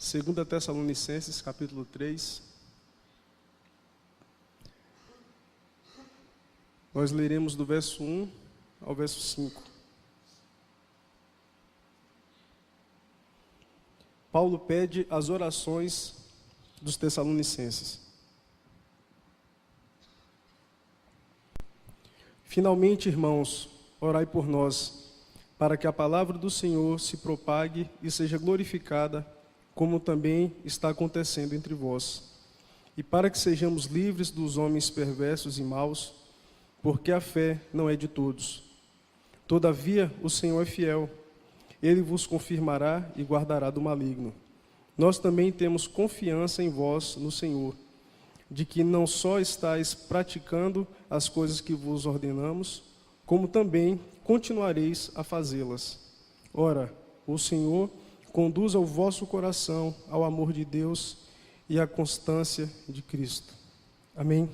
2 Tessalonicenses, capítulo 3. Nós leremos do verso 1 ao verso 5. Paulo pede as orações dos Tessalonicenses. Finalmente, irmãos, orai por nós, para que a palavra do Senhor se propague e seja glorificada, como também está acontecendo entre vós, e para que sejamos livres dos homens perversos e maus, porque a fé não é de todos. Todavia, o Senhor é fiel, Ele vos confirmará e guardará do maligno. Nós também temos confiança em vós no Senhor, de que não só estáis praticando as coisas que vos ordenamos, como também continuareis a fazê-las. Ora, o Senhor conduza o vosso coração ao amor de Deus e à constância de Cristo. Amém?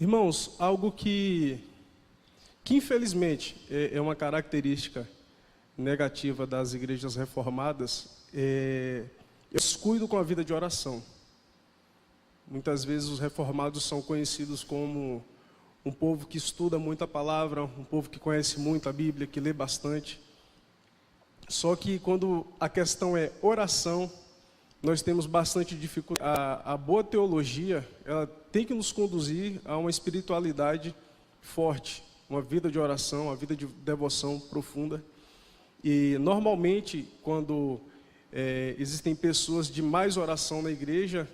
Irmãos, algo que infelizmente é uma característica negativa das igrejas reformadas é o descuido com a vida de oração. Muitas vezes os reformados são conhecidos como um povo que estuda muito a palavra, um povo que conhece muito a Bíblia, que lê bastante. Só que quando a questão é oração, nós temos bastante dificuldade. A boa teologia, ela tem que nos conduzir a uma espiritualidade forte, uma vida de oração, uma vida de devoção profunda. E normalmente, quando existem pessoas de mais oração na igreja,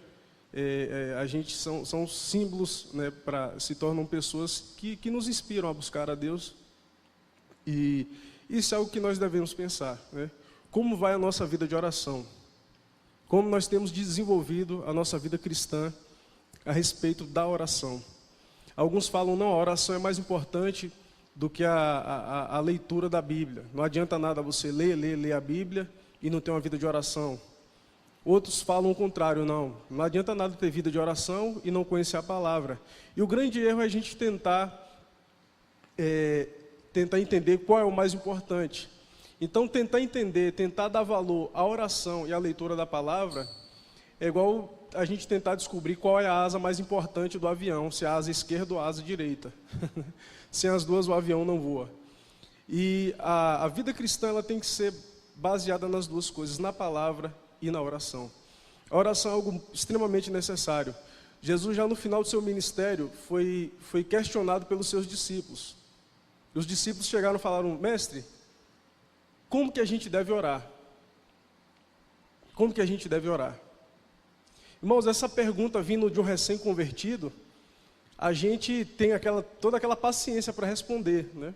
a gente são símbolos, né, se tornam pessoas que nos inspiram a buscar a Deus. E isso é algo que nós devemos pensar, né? Como vai a nossa vida de oração? Como nós temos desenvolvido a nossa vida cristã a respeito da oração? Alguns falam, não, a oração é mais importante do que a leitura da Bíblia. Não adianta nada você ler a Bíblia e não ter uma vida de oração. Outros falam o contrário, não adianta nada ter vida de oração e não conhecer a palavra. E o grande erro é a gente tentar entender qual é o mais importante. Então, tentar entender, tentar dar valor à oração e à leitura da palavra é igual a gente tentar descobrir qual é a asa mais importante do avião, se é a asa esquerda ou a asa direita. Sem as duas, o avião não voa. E a vida cristã ela tem que ser baseada nas duas coisas, na palavra e na oração. A oração é algo extremamente necessário. Jesus, já no final do seu ministério, foi questionado pelos seus discípulos. Os discípulos chegaram e falaram, mestre, como que a gente deve orar? Como que a gente deve orar? Irmãos, essa pergunta vindo de um recém-convertido, a gente tem toda aquela paciência para responder, né?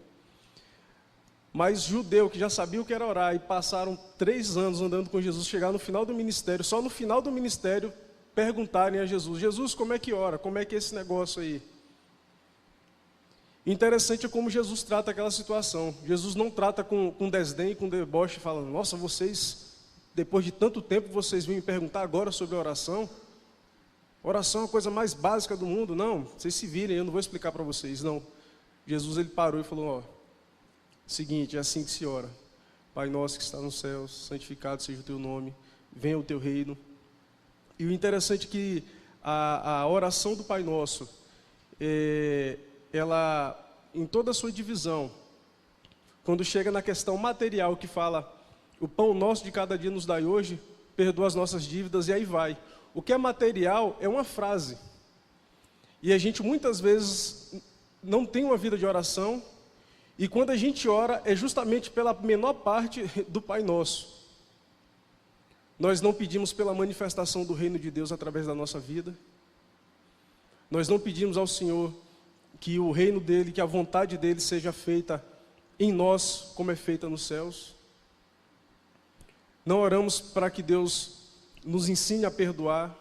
Mas judeu que já sabia o que era orar e passaram 3 anos andando com Jesus, chegar no final do ministério, só no final do ministério perguntarem a Jesus, Jesus, como é que ora? Como é que é esse negócio aí? Interessante é como Jesus trata aquela situação. Jesus não trata com desdém, com deboche, falando, nossa, vocês, depois de tanto tempo, vocês vêm me perguntar agora sobre a oração? Oração é a coisa mais básica do mundo. Não, vocês se virem, eu não vou explicar para vocês, não. Jesus, ele parou e falou, seguinte, é assim que se ora. Pai nosso que está nos céus, santificado seja o teu nome, venha o teu reino. E o interessante é que a oração do Pai Nosso, ela, em toda a sua divisão, quando chega na questão material que fala, o pão nosso de cada dia nos dai hoje, perdoa as nossas dívidas e aí vai. O que é material é uma frase. E a gente muitas vezes não tem uma vida de oração, e quando a gente ora é justamente pela menor parte do Pai Nosso. Nós não pedimos pela manifestação do reino de Deus através da nossa vida. Nós não pedimos ao Senhor que o reino dele, que a vontade dele seja feita em nós, como é feita nos céus. Não oramos para que Deus nos ensine a perdoar,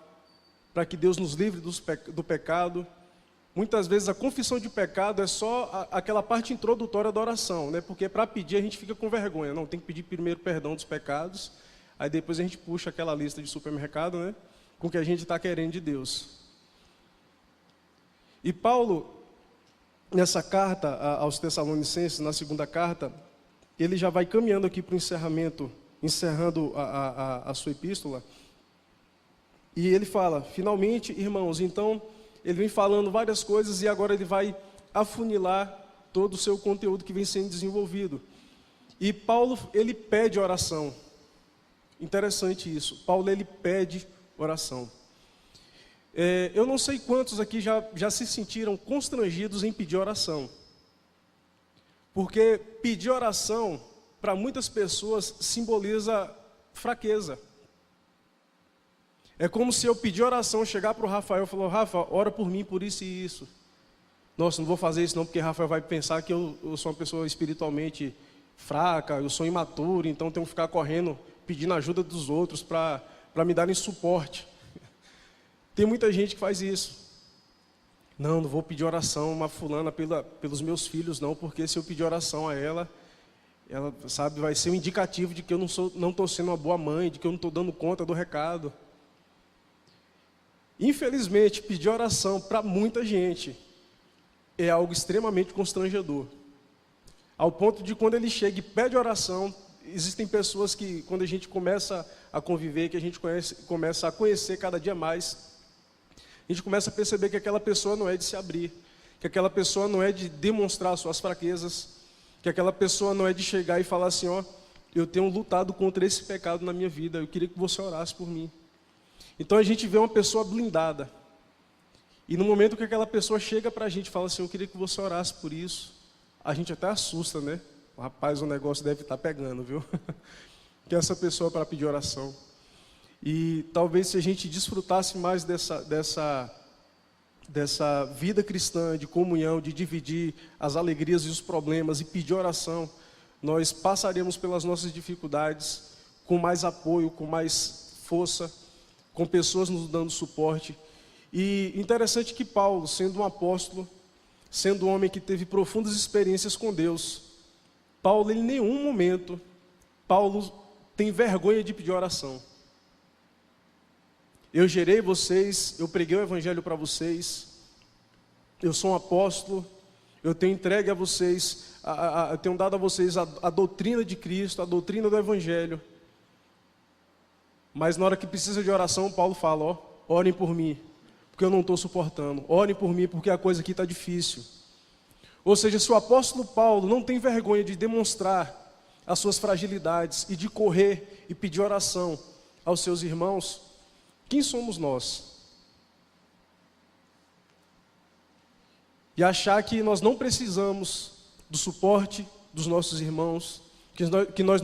para que Deus nos livre do pecado. Muitas vezes a confissão de pecado é só aquela parte introdutória da oração, né? Porque para pedir a gente fica com vergonha. Não, tem que pedir primeiro perdão dos pecados, aí depois a gente puxa aquela lista de supermercado, né? Com o que a gente está querendo de Deus. E Paulo, nessa carta aos Tessalonicenses, na segunda carta, ele já vai caminhando aqui para o encerramento encerrando a sua epístola. E ele fala, finalmente, irmãos, então ele vem falando várias coisas e agora ele vai afunilar todo o seu conteúdo que vem sendo desenvolvido. E Paulo, ele pede oração. Interessante isso. Paulo, ele pede oração. Eu não sei quantos aqui já se sentiram constrangidos em pedir oração. Porque pedir oração, para muitas pessoas, simboliza fraqueza. É como se eu pedir oração, chegar para o Rafael e falar, Rafa, ora por mim, por isso e isso. Nossa, não vou fazer isso não, porque Rafael vai pensar que eu sou uma pessoa espiritualmente fraca, eu sou imaturo, então tenho que ficar correndo, pedindo ajuda dos outros para me darem suporte. Tem muita gente que faz isso. Não vou pedir oração uma fulana pelos meus filhos, não, porque se eu pedir oração a ela, sabe, vai ser um indicativo de que eu não estou sendo uma boa mãe, de que eu não estou dando conta do recado. Infelizmente, pedir oração para muita gente é algo extremamente constrangedor. Ao ponto de quando ele chega e pede oração, existem pessoas que, quando a gente começa a conviver, que a gente começa a conhecer cada dia mais, a gente começa a perceber que aquela pessoa não é de se abrir, que aquela pessoa não é de demonstrar suas fraquezas, que aquela pessoa não é de chegar e falar assim, ó, eu tenho lutado contra esse pecado na minha vida, eu queria que você orasse por mim. Então a gente vê uma pessoa blindada. E no momento que aquela pessoa chega para a gente e fala assim, eu queria que você orasse por isso, a gente até assusta, né? Rapaz, o negócio deve estar pegando, viu? Que essa pessoa para pedir oração. E talvez se a gente desfrutasse mais dessa vida cristã, de comunhão, de dividir as alegrias e os problemas e pedir oração, nós passaríamos pelas nossas dificuldades com mais apoio, com mais força, com pessoas nos dando suporte. E interessante que Paulo, sendo um apóstolo, sendo um homem que teve profundas experiências com Deus, Paulo, em nenhum momento, Paulo tem vergonha de pedir oração. Eu gerei vocês, eu preguei o evangelho para vocês, eu sou um apóstolo, eu tenho entregue a vocês, eu tenho dado a vocês a doutrina de Cristo, a doutrina do evangelho. Mas na hora que precisa de oração, Paulo fala, ó, orem por mim, porque eu não estou suportando. Orem por mim, porque a coisa aqui está difícil. Ou seja, se o apóstolo Paulo não tem vergonha de demonstrar as suas fragilidades e de correr e pedir oração aos seus irmãos, quem somos nós? E achar que nós não precisamos do suporte dos nossos irmãos, que nós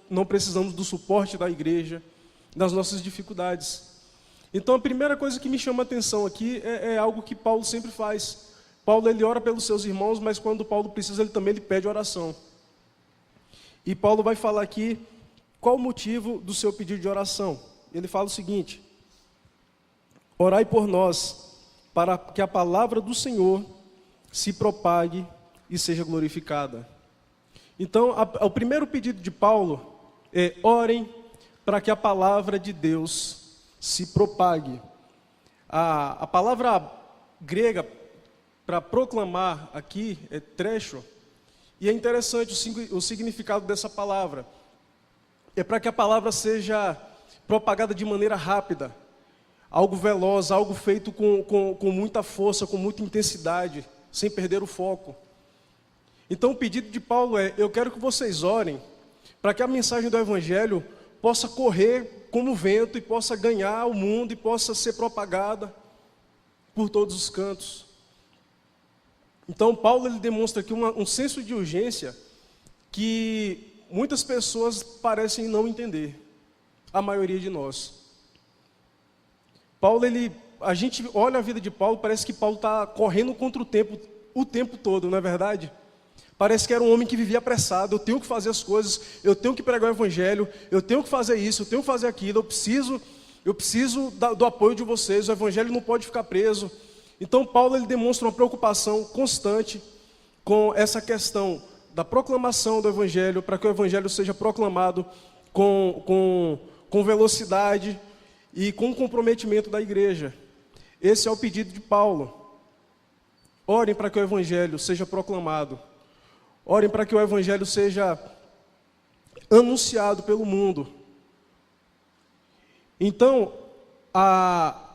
não precisamos do suporte da igreja, das nossas dificuldades. Então a primeira coisa que me chama a atenção aqui é algo que Paulo sempre faz. Paulo, ele ora pelos seus irmãos, mas quando Paulo precisa, ele pede oração. E Paulo vai falar aqui qual o motivo do seu pedido de oração. Ele fala o seguinte: orai por nós, para que a palavra do Senhor se propague e seja glorificada. Então, o primeiro pedido de Paulo é: orem para que a palavra de Deus se propague. A palavra grega para proclamar aqui é trecho, e é interessante o significado dessa palavra. É para que a palavra seja propagada de maneira rápida, algo veloz, algo feito com muita força, com muita intensidade, sem perder o foco. Então o pedido de Paulo é: eu quero que vocês orem para que a mensagem do evangelho possa correr como vento e possa ganhar o mundo e possa ser propagada por todos os cantos. Então Paulo, ele demonstra aqui um senso de urgência que muitas pessoas parecem não entender, a maioria de nós. Paulo, a gente olha a vida de Paulo, parece que Paulo está correndo contra o tempo todo, não é verdade? Parece que era um homem que vivia apressado, eu tenho que fazer as coisas, eu tenho que pregar o evangelho, eu tenho que fazer isso, eu tenho que fazer aquilo, eu preciso do apoio de vocês, o evangelho não pode ficar preso. Então Paulo, ele demonstra uma preocupação constante com essa questão da proclamação do evangelho, para que o evangelho seja proclamado com velocidade e com comprometimento da igreja. Esse é o pedido de Paulo. Orem para que o evangelho seja proclamado. Orem para que o evangelho seja anunciado pelo mundo. Então,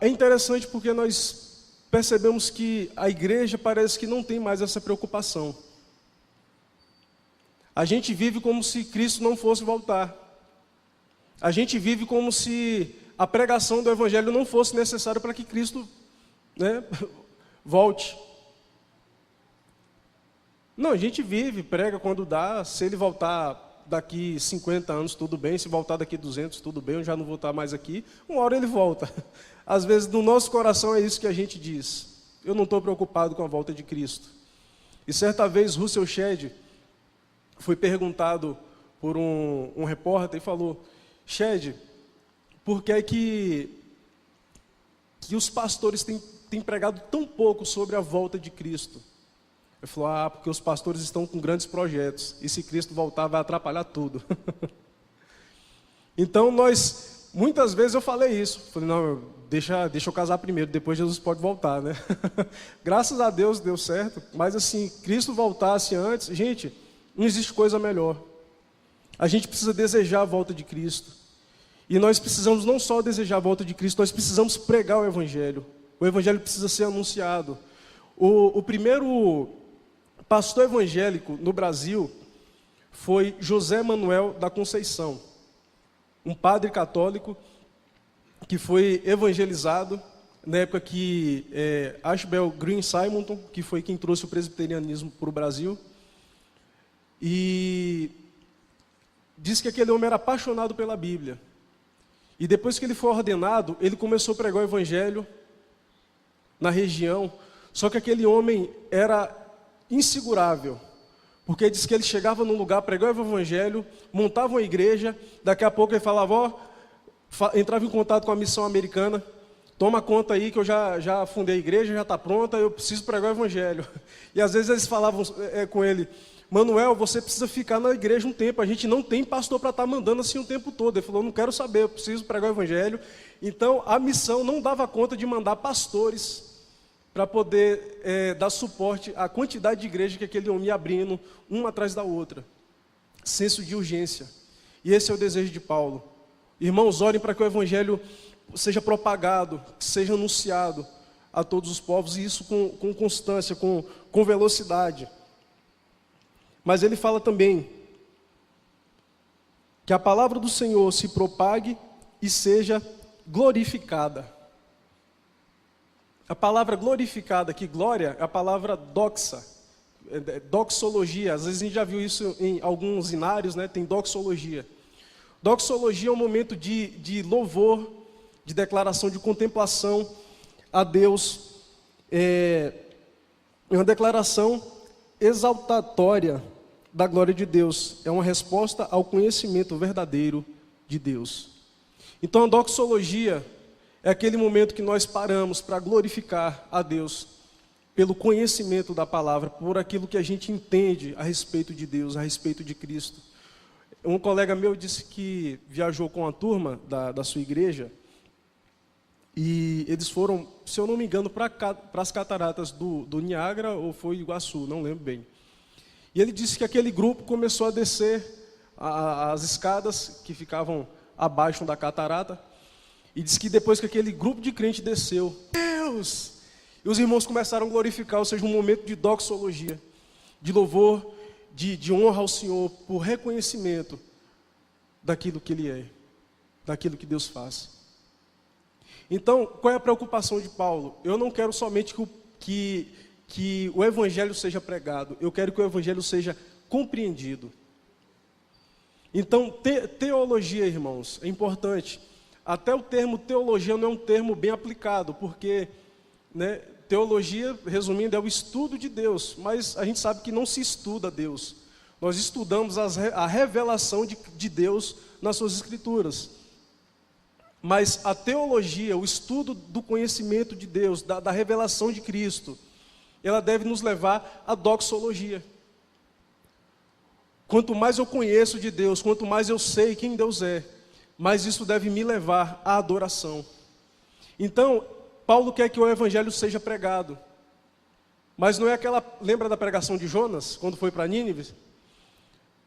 é interessante porque nós percebemos que a igreja parece que não tem mais essa preocupação. A gente vive como se Cristo não fosse voltar. A gente vive como se a pregação do Evangelho não fosse necessária para que Cristo, né, volte. Não, a gente vive, prega quando dá. Se ele voltar daqui 50 anos, tudo bem. Se voltar daqui 200, tudo bem. Eu já não vou estar mais aqui. Uma hora ele volta. Às vezes, no nosso coração é isso que a gente diz. Eu não estou preocupado com a volta de Cristo. E certa vez, Russell Shedd foi perguntado por um repórter e falou: Shedd, por que é que os pastores têm pregado tão pouco sobre a volta de Cristo? Ele falou: porque os pastores estão com grandes projetos, e se Cristo voltar vai atrapalhar tudo. Então muitas vezes eu falei isso, falei: não, deixa eu casar primeiro, depois Jesus pode voltar, né? Graças a Deus deu certo, mas assim, Cristo voltasse antes, gente, não existe coisa melhor. A gente precisa desejar a volta de Cristo, e nós precisamos não só desejar a volta de Cristo, nós precisamos pregar o Evangelho precisa ser anunciado. O primeiro pastor evangélico no Brasil foi José Manuel da Conceição, um padre católico que foi evangelizado na época que Ashbel Green Simonton, que foi quem trouxe o presbiterianismo para o Brasil, e diz que aquele homem era apaixonado pela Bíblia. E depois que ele foi ordenado, ele começou a pregar o Evangelho na região, só que aquele homem era insegurável, porque diz que ele chegava num lugar, pregava o Evangelho, montava uma igreja, daqui a pouco ele falava, entrava em contato com a missão americana: toma conta aí que eu já fundei a igreja, já está pronta, eu preciso pregar o Evangelho. E às vezes eles falavam com ele: Manuel, você precisa ficar na igreja um tempo, a gente não tem pastor para estar mandando assim o tempo todo. Ele falou: não quero saber, eu preciso pregar o Evangelho. Então a missão não dava conta de mandar pastores para poder dar suporte à quantidade de igreja que aquele homem ia abrindo, uma atrás da outra. Senso de urgência. E esse é o desejo de Paulo. Irmãos, orem para que o Evangelho seja propagado, que seja anunciado a todos os povos, e isso com constância, com velocidade. Mas ele fala também que a palavra do Senhor se propague e seja glorificada. A palavra glorificada aqui, glória, é a palavra doxa, doxologia. Às vezes a gente já viu isso em alguns inários, né? Tem doxologia. Doxologia é um momento de louvor, de declaração, de contemplação a Deus. É uma declaração exaltatória da glória de Deus. É uma resposta ao conhecimento verdadeiro de Deus. Então a doxologia é aquele momento que nós paramos para glorificar a Deus pelo conhecimento da palavra, por aquilo que a gente entende a respeito de Deus, a respeito de Cristo. Um colega meu disse que viajou com a turma da sua igreja e eles foram, se eu não me engano, para as cataratas do Niágara ou foi Iguaçu, não lembro bem. E ele disse que aquele grupo começou a descer as escadas que ficavam abaixo da catarata. E diz que depois que aquele grupo de crente desceu, Deus! E os irmãos começaram a glorificar, ou seja, um momento de doxologia, de louvor, de honra ao Senhor, por reconhecimento daquilo que Ele é, daquilo que Deus faz. Então, qual é a preocupação de Paulo? Eu não quero somente que o Evangelho seja pregado, eu quero que o Evangelho seja compreendido. Então, teologia, irmãos, é importante. Até o termo teologia não é um termo bem aplicado, porque, né, teologia, resumindo, é o estudo de Deus, mas a gente sabe que não se estuda Deus. Nós estudamos a revelação de Deus nas suas escrituras. Mas a teologia, o estudo do conhecimento de Deus, da revelação de Cristo, ela deve nos levar à doxologia. Quanto mais eu conheço de Deus, quanto mais eu sei quem Deus é, mas isso deve me levar à adoração. Então, Paulo quer que o Evangelho seja pregado. Mas não é aquela... Lembra da pregação de Jonas, quando foi para Nínive?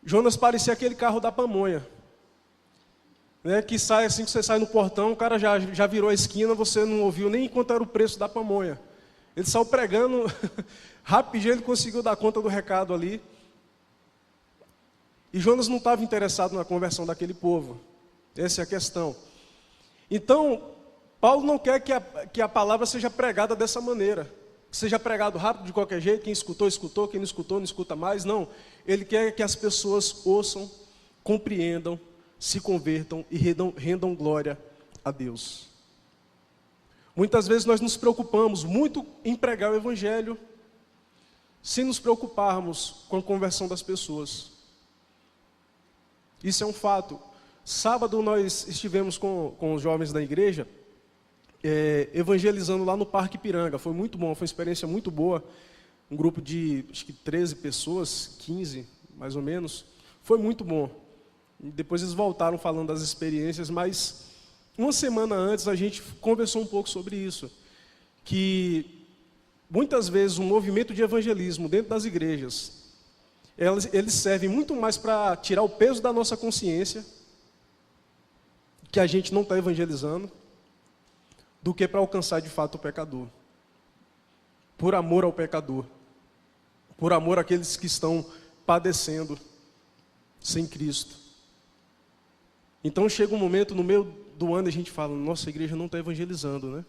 Jonas parecia aquele carro da pamonha, né, que sai assim que você sai no portão, o cara já virou a esquina, você não ouviu nem quanto era o preço da pamonha. Ele saiu pregando, rapidinho ele conseguiu dar conta do recado ali. E Jonas não estava interessado na conversão daquele povo. Essa é a questão. Então, Paulo não quer que a palavra seja pregada dessa maneira. Que seja pregado rápido de qualquer jeito, quem escutou, escutou, quem não escutou, não escuta mais. Não, ele quer que as pessoas ouçam, compreendam, se convertam e rendam glória a Deus. Muitas vezes nós nos preocupamos muito em pregar o Evangelho, sem nos preocuparmos com a conversão das pessoas. Isso é um fato. Sábado nós estivemos com os jovens da igreja, evangelizando lá no Parque Ipiranga. Foi muito bom, foi uma experiência muito boa. Um grupo de, acho que 13 pessoas, 15 mais ou menos. Foi muito bom. E depois eles voltaram falando das experiências, mas uma semana antes a gente conversou um pouco sobre isso. Que muitas vezes o movimento de evangelismo dentro das igrejas, eles servem muito mais para tirar o peso da nossa consciência, que a gente não está evangelizando, do que para alcançar de fato o pecador. Por amor ao pecador. Por amor àqueles que estão padecendo sem Cristo. Então chega um momento no meio do ano e a gente fala, nossa, a igreja não está evangelizando, né?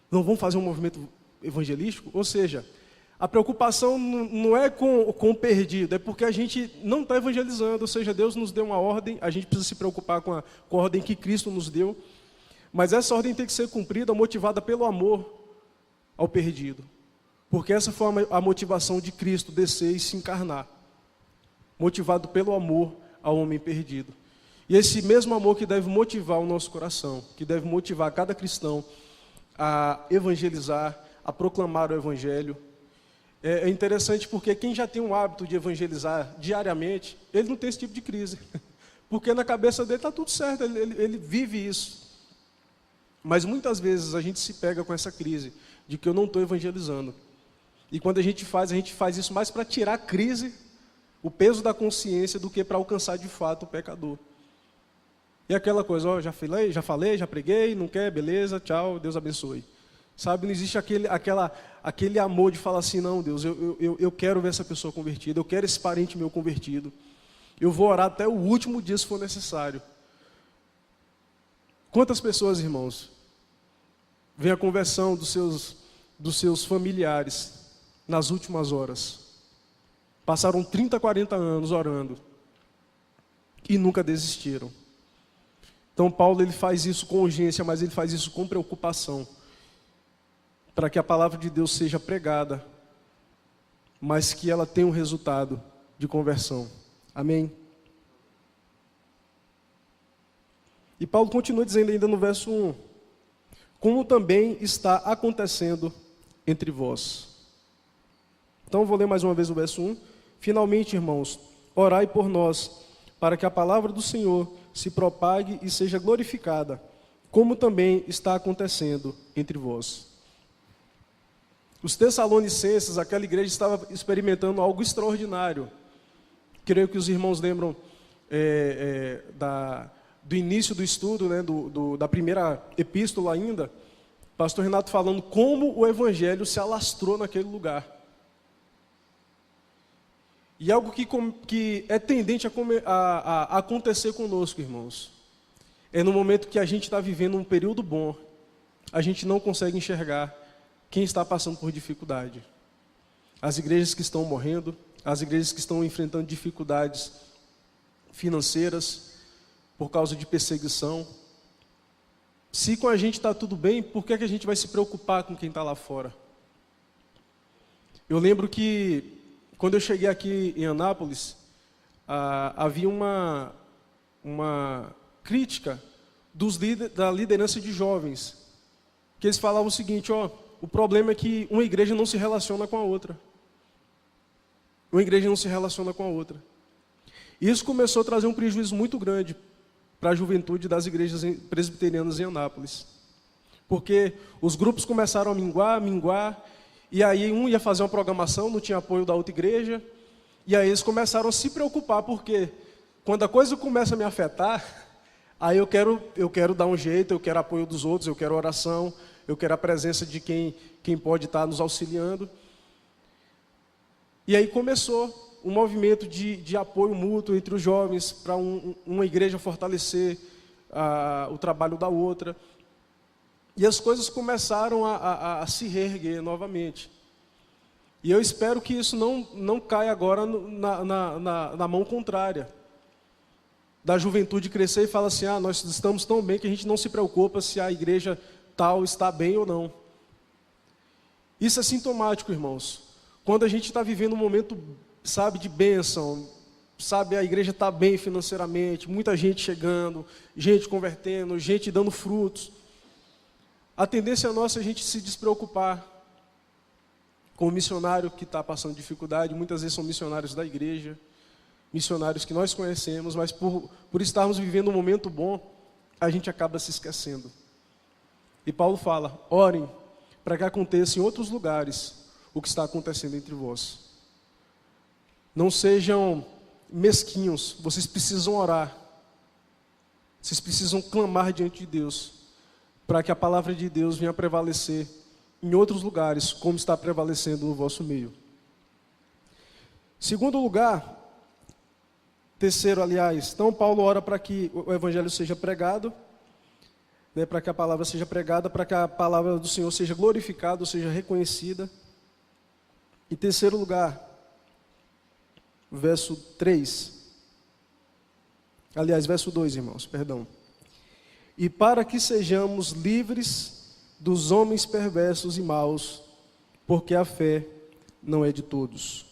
Não vamos fazer um movimento evangelístico? Ou seja, a preocupação não é com o perdido, é porque a gente não está evangelizando. Ou seja, Deus nos deu uma ordem, a gente precisa se preocupar com a ordem que Cristo nos deu. Mas essa ordem tem que ser cumprida, motivada pelo amor ao perdido. Porque essa foi a motivação de Cristo, descer e se encarnar. Motivado pelo amor ao homem perdido. E esse mesmo amor que deve motivar o nosso coração, que deve motivar cada cristão a evangelizar, a proclamar o Evangelho. É interessante porque quem já tem um hábito de evangelizar diariamente, ele não tem esse tipo de crise. Porque na cabeça dele está tudo certo, ele vive isso. Mas muitas vezes a gente se pega com essa crise de que eu não estou evangelizando. E quando a gente faz isso mais para tirar a crise, o peso da consciência, do que para alcançar de fato o pecador. E aquela coisa, ó, já falei, já preguei, não quer, beleza, tchau, Deus abençoe. Sabe, não existe aquele amor de falar assim, não, Deus, eu quero ver essa pessoa convertida, eu quero esse parente meu convertido. Eu vou orar até o último dia se for necessário. Quantas pessoas, irmãos, vem a conversão dos seus familiares nas últimas horas? Passaram 30, 40 anos orando e nunca desistiram. Então Paulo ele faz isso com urgência, mas ele faz isso com preocupação, para que a palavra de Deus seja pregada, mas que ela tenha um resultado de conversão. Amém? E Paulo continua dizendo ainda no verso 1, como também está acontecendo entre vós. Então eu vou ler mais uma vez o verso 1. Finalmente, irmãos, orai por nós, para que a palavra do Senhor se propague e seja glorificada, como também está acontecendo entre vós. Os Tessalonicenses, aquela igreja, estava experimentando algo extraordinário. Creio que os irmãos lembram do início do estudo, né, da primeira epístola ainda, pastor Renato falando como o evangelho se alastrou naquele lugar. E algo que é tendente a acontecer conosco, irmãos, é no momento que a gente está vivendo um período bom, a gente não consegue enxergar quem está passando por dificuldade. As igrejas que estão morrendo, as igrejas que estão enfrentando dificuldades financeiras por causa de perseguição. Se com a gente está tudo bem, por que a gente vai se preocupar com quem está lá fora? Eu lembro que quando eu cheguei aqui em Anápolis, havia uma crítica da liderança de jovens, que eles falavam o seguinte, o problema é que uma igreja não se relaciona com a outra. Uma igreja não se relaciona com a outra. E isso começou a trazer um prejuízo muito grande para a juventude das igrejas presbiterianas em Anápolis. Porque os grupos começaram a minguar, e aí um ia fazer uma programação, não tinha apoio da outra igreja, E aí eles começaram a se preocupar, porque quando a coisa começa a me afetar, aí eu quero dar um jeito, eu quero apoio dos outros, eu quero oração, eu quero a presença de quem pode estar nos auxiliando. E aí começou um movimento de apoio mútuo entre os jovens, para uma igreja fortalecer o trabalho da outra. E as coisas começaram a se reerguer novamente. E eu espero que isso não caia agora na mão contrária. Da juventude crescer e falar assim, nós estamos tão bem que a gente não se preocupa se a igreja tal está bem ou não. Isso é sintomático, irmãos. Quando a gente está vivendo um momento, sabe, de bênção, sabe, a igreja está bem financeiramente, muita gente chegando, gente convertendo, gente dando frutos. A tendência nossa é a gente se despreocupar com o missionário que está passando dificuldade. Muitas vezes são missionários da igreja, missionários que nós conhecemos, mas por estarmos vivendo um momento bom, a gente acaba se esquecendo. E Paulo fala, orem para que aconteça em outros lugares o que está acontecendo entre vós. Não sejam mesquinhos, vocês precisam orar. Vocês precisam clamar diante de Deus, para que a palavra de Deus venha prevalecer em outros lugares, como está prevalecendo no vosso meio. Segundo lugar, terceiro, aliás, então Paulo ora para que o evangelho seja pregado, para que a palavra seja pregada, para que a palavra do Senhor seja glorificada, ou seja reconhecida. Em terceiro lugar, verso 3. Aliás, verso 2, irmãos, perdão. E para que sejamos livres dos homens perversos e maus, porque a fé não é de todos.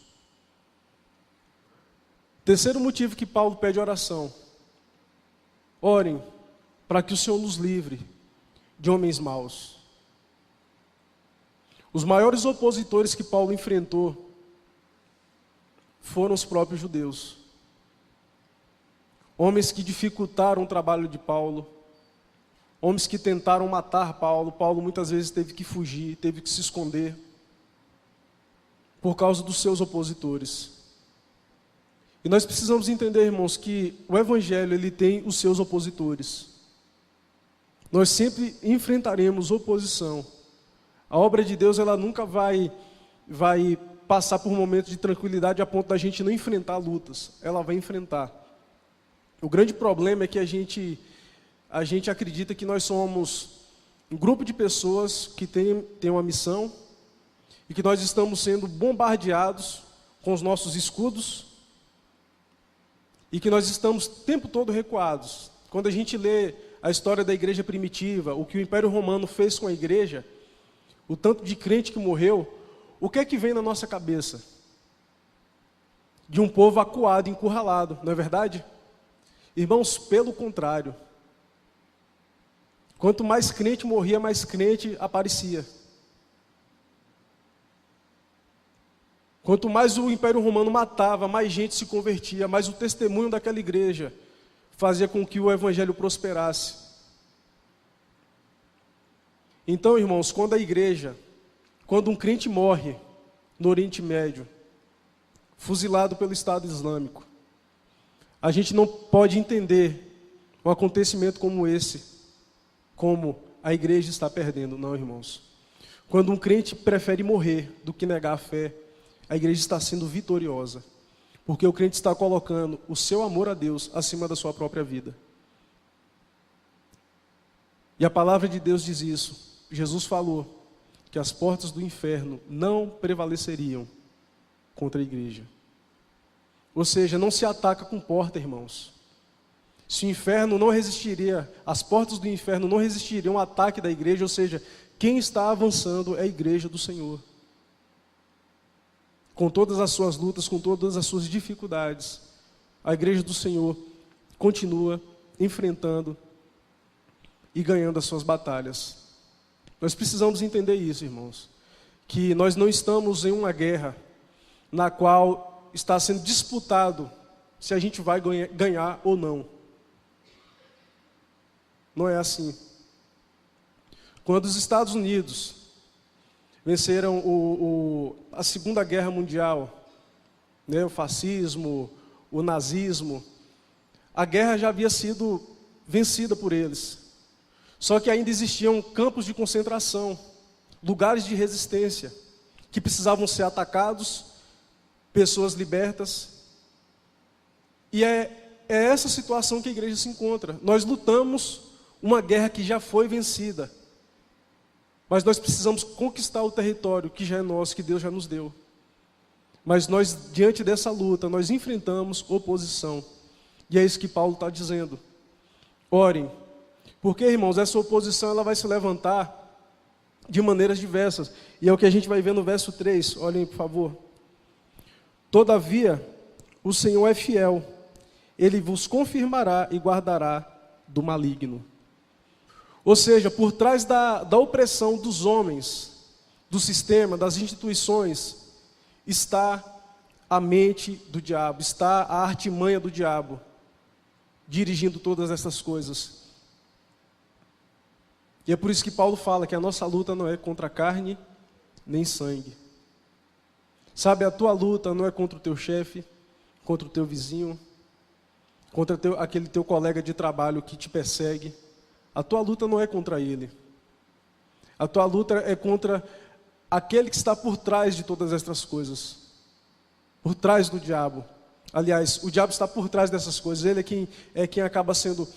Terceiro motivo que Paulo pede oração. Orem para que o Senhor nos livre de homens maus. Os maiores opositores que Paulo enfrentou foram os próprios judeus. Homens que dificultaram o trabalho de Paulo, homens que tentaram matar Paulo. Paulo muitas vezes teve que fugir, teve que se esconder, por causa dos seus opositores. E nós precisamos entender, irmãos, que o Evangelho ele tem os seus opositores. Nós sempre enfrentaremos oposição. A obra de Deus ela nunca vai passar por momentos de tranquilidade a ponto da gente não enfrentar lutas. Ela vai enfrentar. O grande problema é que a gente acredita que nós somos um grupo de pessoas que tem uma missão e que nós estamos sendo bombardeados com os nossos escudos e que nós estamos o tempo todo recuados. Quando a gente lê a história da igreja primitiva, o que o Império Romano fez com a igreja, o tanto de crente que morreu, o que é que vem na nossa cabeça? De um povo acuado, encurralado, não é verdade? Irmãos, pelo contrário. Quanto mais crente morria, mais crente aparecia. Quanto mais o Império Romano matava, mais gente se convertia, mais o testemunho daquela igreja fazia com que o Evangelho prosperasse. Então, irmãos, quando um crente morre no Oriente Médio, fuzilado pelo Estado Islâmico, a gente não pode entender um acontecimento como esse, como a igreja está perdendo, não, irmãos. Quando um crente prefere morrer do que negar a fé, a igreja está sendo vitoriosa, porque o crente está colocando o seu amor a Deus acima da sua própria vida. E a palavra de Deus diz isso. Jesus falou que as portas do inferno não prevaleceriam contra a igreja. Ou seja, não se ataca com porta, irmãos. Se o inferno não resistiria, as portas do inferno não resistiriam ao ataque da igreja, ou seja, quem está avançando é a igreja do Senhor. Com todas as suas lutas, com todas as suas dificuldades, a igreja do Senhor continua enfrentando e ganhando as suas batalhas. Nós precisamos entender isso, irmãos, que nós não estamos em uma guerra na qual está sendo disputado se a gente vai ganhar ou não. Não é assim. Quando os Estados Unidos venceram a Segunda Guerra Mundial, né, o fascismo, o nazismo, a guerra já havia sido vencida por eles. Só que ainda existiam campos de concentração, lugares de resistência, que precisavam ser atacados, pessoas libertas. E é essa situação que a igreja se encontra. Nós lutamos uma guerra que já foi vencida, mas nós precisamos conquistar o território que já é nosso, que Deus já nos deu. Mas nós, diante dessa luta, nós enfrentamos oposição. E é isso que Paulo está dizendo. Orem. Porque, irmãos, essa oposição ela vai se levantar de maneiras diversas. E é o que a gente vai ver no verso 3. Olhem, por favor. Todavia, o Senhor é fiel. Ele vos confirmará e guardará do maligno. Ou seja, por trás da opressão dos homens, do sistema, das instituições, está a mente do diabo, está a artimanha do diabo, dirigindo todas essas coisas. E é por isso que Paulo fala que a nossa luta não é contra carne nem sangue. Sabe, a tua luta não é contra o teu chefe, contra o teu vizinho, contra aquele teu colega de trabalho que te persegue. A tua luta não é contra ele. A tua luta é contra aquele que está por trás de todas essas coisas. Por trás do diabo. Aliás, o diabo está por trás dessas coisas. Ele é quem acaba sendo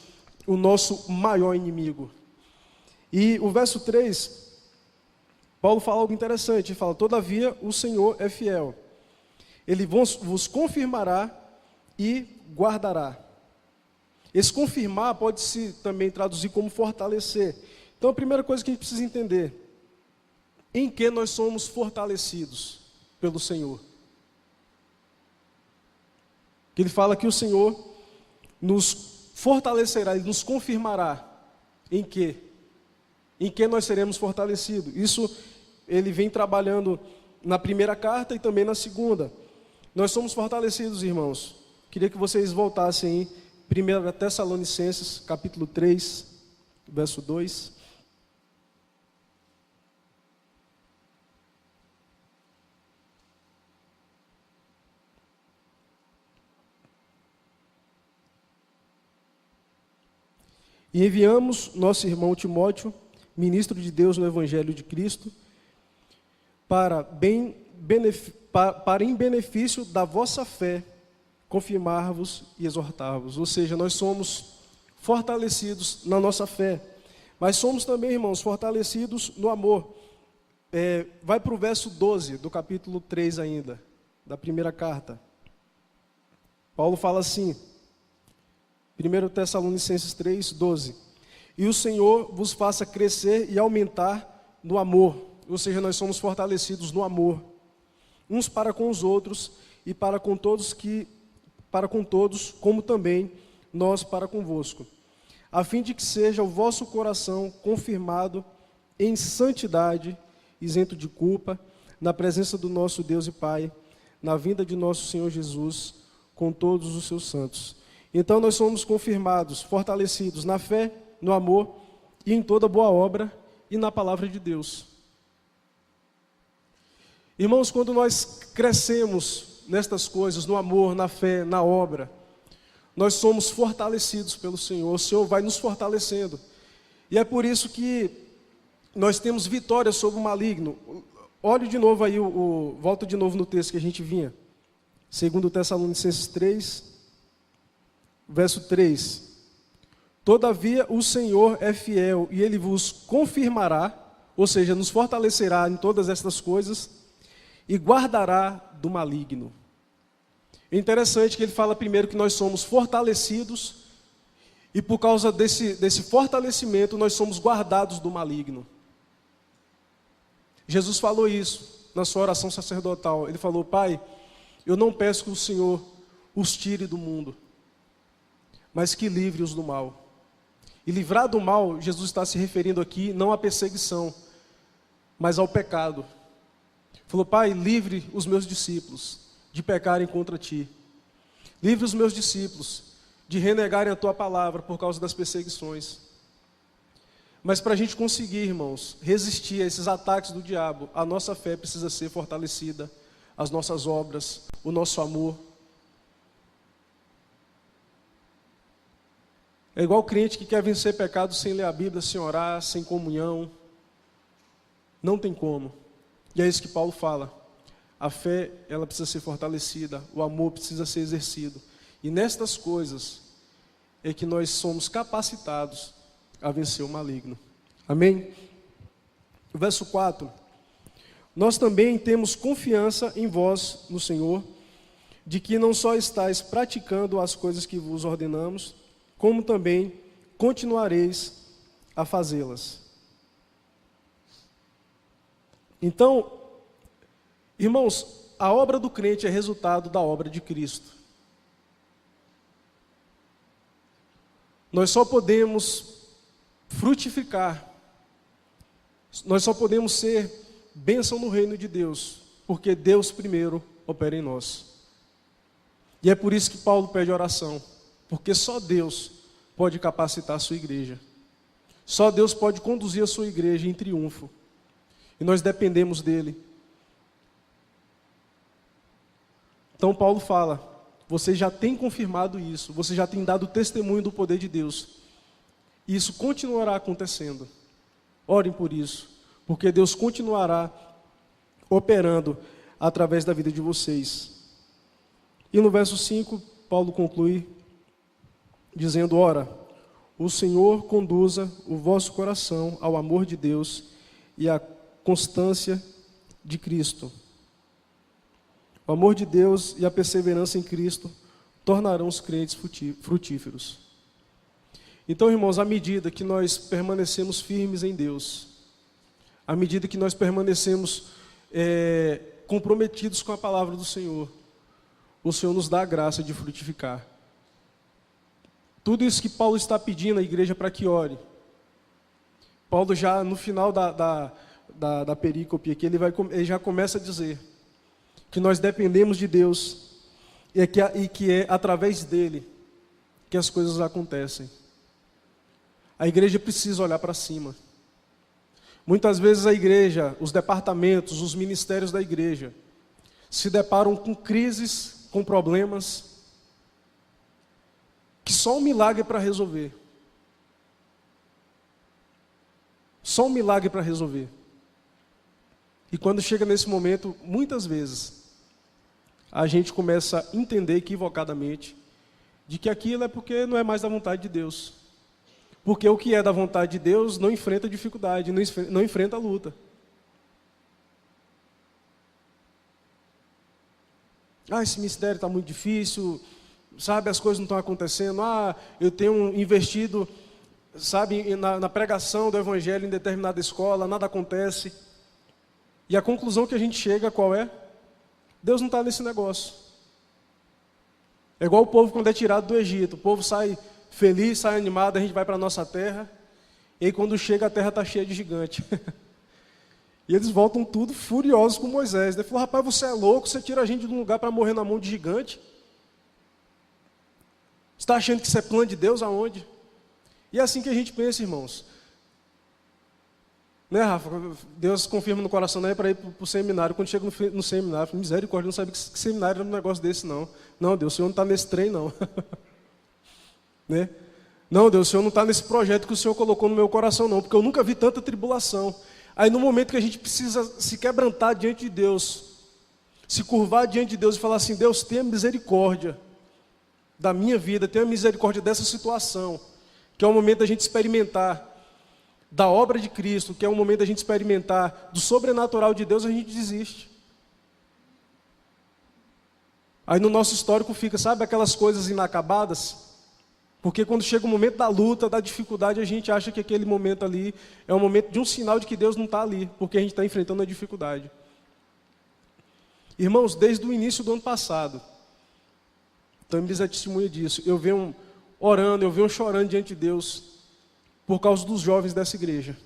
o nosso maior inimigo. E o verso 3, Paulo fala algo interessante. Ele fala, todavia o Senhor é fiel. Ele vos confirmará e guardará. Esse confirmar pode-se também traduzir como fortalecer. Então a primeira coisa que a gente precisa entender, em que nós somos fortalecidos pelo Senhor. Ele fala que o Senhor nos fortalecerá, Ele nos confirmará. Em quê? Em que nós seremos fortalecidos. Isso ele vem trabalhando na primeira carta e também na segunda. Nós somos fortalecidos, irmãos. Queria que vocês voltassem aí. 1 Tessalonicenses, capítulo 3, verso 2. E enviamos nosso irmão Timóteo, ministro de Deus no Evangelho de Cristo, para em benefício da vossa fé, confirmar-vos e exortar-vos. Ou seja, nós somos fortalecidos na nossa fé, mas somos também, irmãos, fortalecidos no amor. Vai para o verso 12 do capítulo 3 ainda, da primeira carta. Paulo fala assim, 1 Tessalonicenses 3, 12. E o Senhor vos faça crescer e aumentar no amor. Ou seja, nós somos fortalecidos no amor, uns para com os outros e para com todos, como também nós para convosco, a fim de que seja o vosso coração confirmado em santidade, isento de culpa, na presença do nosso Deus e Pai, na vinda de nosso Senhor Jesus, com todos os seus santos. Então nós somos confirmados, fortalecidos na fé, no amor e em toda boa obra e na palavra de Deus. Irmãos, quando nós crescemos nestas coisas, no amor, na fé, na obra, nós somos fortalecidos pelo Senhor. O Senhor vai nos fortalecendo. E é por isso que nós temos vitória sobre o maligno. Olhe de novo aí, volta de novo no texto que a gente vinha. 2 Tessalonicenses 3, verso 3. Todavia o Senhor é fiel e Ele vos confirmará, ou seja, nos fortalecerá em todas estas coisas e guardará do maligno. É interessante que ele fala primeiro que nós somos fortalecidos e por causa desse fortalecimento nós somos guardados do maligno. Jesus falou isso na sua oração sacerdotal. Ele falou, Pai, eu não peço que o Senhor os tire do mundo, mas que livre-os do mal. E livrar do mal, Jesus está se referindo aqui não à perseguição, mas ao pecado. Falou, Pai, livre os meus discípulos de pecarem contra Ti. Livre os meus discípulos de renegarem a Tua palavra por causa das perseguições. Mas para a gente conseguir, irmãos, resistir a esses ataques do diabo, a nossa fé precisa ser fortalecida, as nossas obras, o nosso amor. É igual o crente que quer vencer pecado sem ler a Bíblia, sem orar, sem comunhão. Não tem como. E é isso que Paulo fala. A fé, ela precisa ser fortalecida, o amor precisa ser exercido. E nestas coisas é que nós somos capacitados a vencer o maligno. Amém? Verso 4. Nós também temos confiança em vós, no Senhor, de que não só estáis praticando as coisas que vos ordenamos, como também continuareis a fazê-las. Então, irmãos, a obra do crente é resultado da obra de Cristo. Nós só podemos frutificar, nós só podemos ser bênção no reino de Deus, porque Deus primeiro opera em nós. E é por isso que Paulo pede oração, porque só Deus pode capacitar a sua igreja. Só Deus pode conduzir a sua igreja em triunfo. E nós dependemos dele. Então Paulo fala, você já tem confirmado isso, você já tem dado testemunho do poder de Deus. E isso continuará acontecendo. Orem por isso, porque Deus continuará operando através da vida de vocês. E no verso 5, Paulo conclui dizendo, ora, o Senhor conduza o vosso coração ao amor de Deus e à constância de Cristo. O amor de Deus e a perseverança em Cristo tornarão os crentes frutíferos. Então, irmãos, à medida que nós permanecemos firmes em Deus, à medida que nós permanecemos comprometidos com a palavra do Senhor, o Senhor nos dá a graça de frutificar. Tudo isso que Paulo está pedindo à igreja para que ore. Paulo já no final da perícope aqui, ele já começa a dizer que nós dependemos de Deus e que é através dele que as coisas acontecem. A igreja precisa olhar para cima. Muitas vezes a igreja, os departamentos, os ministérios da igreja se deparam com crises, com problemas que só um milagre para resolver. Só um milagre para resolver. E quando chega nesse momento, muitas vezes, a gente começa a entender equivocadamente de que aquilo é porque não é mais da vontade de Deus. Porque o que é da vontade de Deus não enfrenta dificuldade, não enfrenta a luta. Esse ministério está muito difícil, sabe, as coisas não estão acontecendo. Eu tenho investido, sabe, na pregação do evangelho em determinada escola, nada acontece. E a conclusão que a gente chega qual é? Deus não está nesse negócio. É igual o povo quando é tirado do Egito. O povo sai feliz, sai animado, a gente vai para a nossa terra. E aí quando chega a terra está cheia de gigante. E eles voltam tudo furiosos com Moisés. Ele falou, rapaz, você é louco, você tira a gente de um lugar para morrer na mão de gigante? Você está achando que isso é plano de Deus aonde? E é assim que a gente pensa, irmãos. Né, Rafa? Deus confirma no coração, não é para ir para o seminário. Quando chega no seminário, misericórdia, não sabia que seminário era um negócio desse, não. Não, Deus, o Senhor não está nesse trem, não. Né? Não, Deus, o Senhor não está nesse projeto que o Senhor colocou no meu coração, não, porque eu nunca vi tanta tribulação. Aí no momento que a gente precisa se quebrantar diante de Deus, se curvar diante de Deus e falar assim, Deus, tenha misericórdia da minha vida, tenha misericórdia dessa situação, que é o momento da gente experimentar da obra de Cristo, que é o momento da gente experimentar do sobrenatural de Deus, a gente desiste. Aí no nosso histórico fica, sabe, aquelas coisas inacabadas? Porque quando chega o momento da luta, da dificuldade, a gente acha que aquele momento ali é um momento de um sinal de que Deus não está ali, porque a gente está enfrentando a dificuldade. Irmãos, desde o início do ano passado, Tamiris é testemunha disso, eu venho orando, eu venho chorando diante de Deus, por causa dos jovens dessa igreja.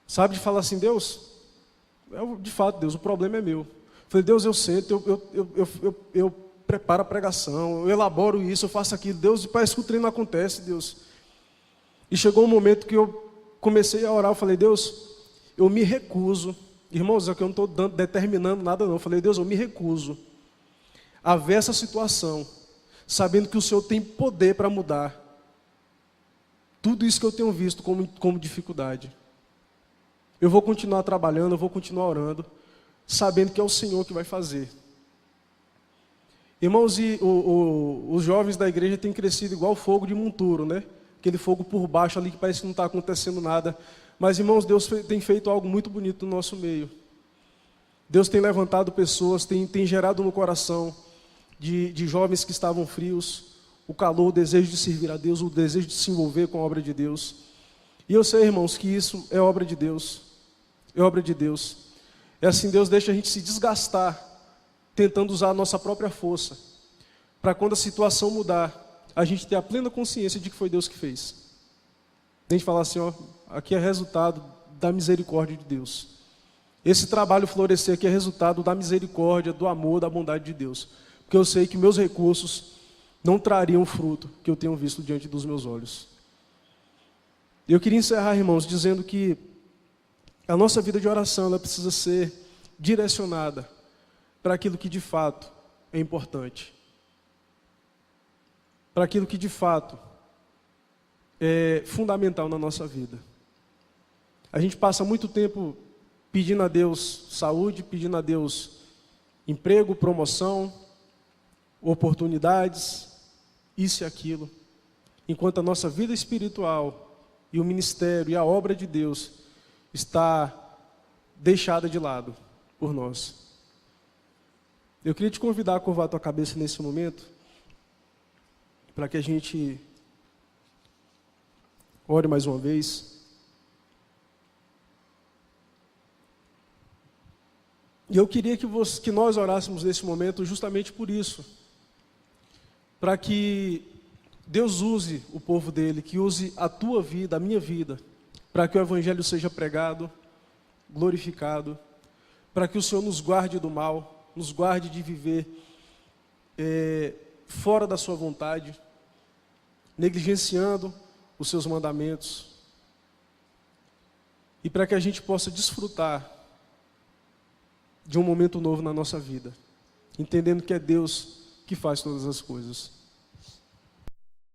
Sabe, de falar assim, Deus, de fato, Deus, o problema é meu. Eu falei, Deus, eu sento, eu preparo a pregação, eu elaboro isso, eu faço aquilo. Deus, parece que o treino não acontece, Deus. E chegou um momento que eu comecei a orar, eu falei, Deus, eu me recuso Irmãos, é que eu não estou determinando nada não. Eu falei, Deus, eu me recuso a ver essa situação, sabendo que o Senhor tem poder para mudar tudo isso que eu tenho visto como dificuldade. Eu vou continuar trabalhando, eu vou continuar orando, sabendo que é o Senhor que vai fazer. Irmãos, e os jovens da igreja têm crescido igual fogo de monturo, né? Aquele fogo por baixo ali que parece que não está acontecendo nada. Mas, irmãos, Deus tem feito algo muito bonito no nosso meio. Deus tem levantado pessoas, tem gerado no coração de jovens que estavam frios, o calor, o desejo de servir a Deus, o desejo de se envolver com a obra de Deus. E eu sei, irmãos, que isso é obra de Deus. É obra de Deus. É assim, Deus deixa a gente se desgastar, tentando usar a nossa própria força, para quando a situação mudar, a gente ter a plena consciência de que foi Deus que fez. A gente falar assim, ó, aqui é resultado da misericórdia de Deus. Esse trabalho florescer aqui é resultado da misericórdia, do amor, da bondade de Deus. Porque eu sei que meus recursos não trariam o fruto que eu tenho visto diante dos meus olhos. Eu queria encerrar, irmãos, dizendo que a nossa vida de oração ela precisa ser direcionada para aquilo que de fato é importante. Para aquilo que de fato é fundamental na nossa vida. A gente passa muito tempo pedindo a Deus saúde, pedindo a Deus emprego, promoção, oportunidades, isso e aquilo. Enquanto a nossa vida espiritual e o ministério e a obra de Deus está deixada de lado por nós. Eu queria te convidar a curvar a tua cabeça nesse momento, para que a gente ore mais uma vez. E eu queria que nós orássemos nesse momento justamente por isso, para que Deus use o povo dele, que use a tua vida, a minha vida, para que o Evangelho seja pregado, glorificado, para que o Senhor nos guarde do mal, nos guarde de viver fora da sua vontade, negligenciando os seus mandamentos, e para que a gente possa desfrutar de um momento novo na nossa vida, entendendo que é Deus que faz todas as coisas.